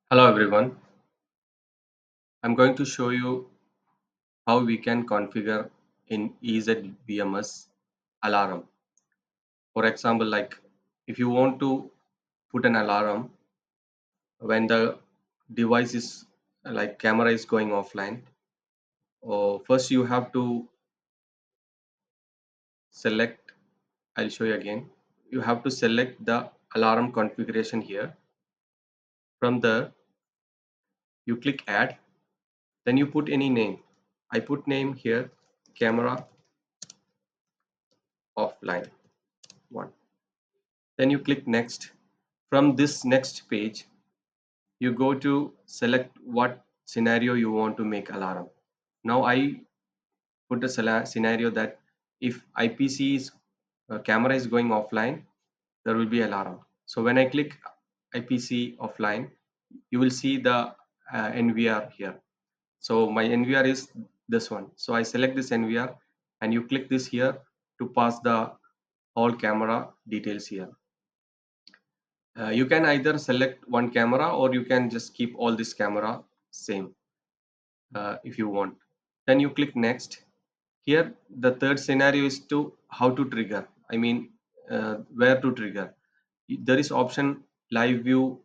Hello everyone, I'm going to show you how we can configure in EZVMS alarm. For example, like if you want to put an alarm when the device is like camera is going offline, or first you have to select, I'll show you again. You have to select the alarm configuration here. From there, you click add, then you put any name. I put name here, camera offline 1. Then you click next. From this next page, you go to select what scenario you want to make alarm. Now I put a scenario that if IPC is camera is going offline, there will be alarm. So when I click IPC offline, you will see the NVR here. So my NVR is this one. So I select this NVR and you click this here to pass the all camera details here. You can either select one camera or you can just keep all this camera same if you want. Then you click next. Here the third scenario is to how to trigger. I mean where to trigger. There is option live view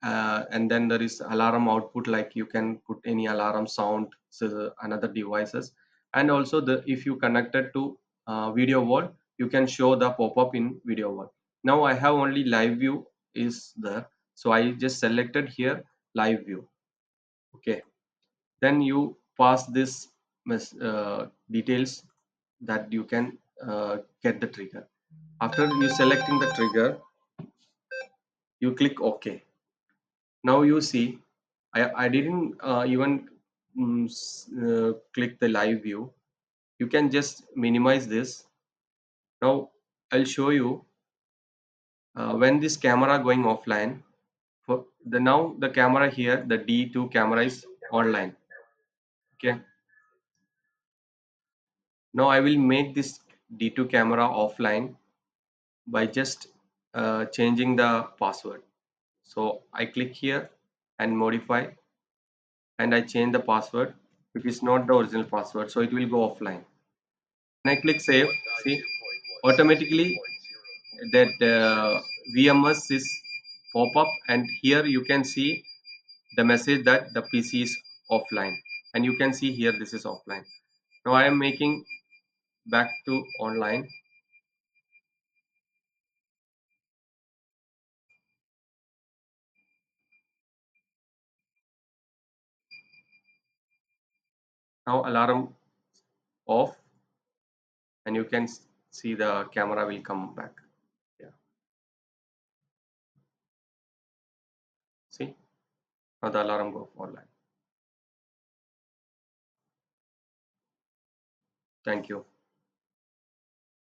and then there is alarm output, like you can put any alarm sound, so another devices, and also the if you connected to video wall, you can show the pop-up in video wall. Now I have only live view is there, so I just selected here live view. Okay, then you pass this details that you can get the trigger. After you selecting the trigger, you click OK. Now you see I didn't even click the live view. You can just minimize this. Now I'll show you when this camera going offline. For the now the camera here, the D2 camera is online. Okay. Now I will make this D2 camera offline by just changing the password. So I click here and modify, and I change the password. It is not the original password, so it will go offline. When I click save, see automatically that VMS is pop up, and here you can see the message that the PC is offline, and you can see here this is offline. Now I am making back to online. Now alarm off, and you can see the camera will come back. Yeah, see now the alarm go online. Thank you.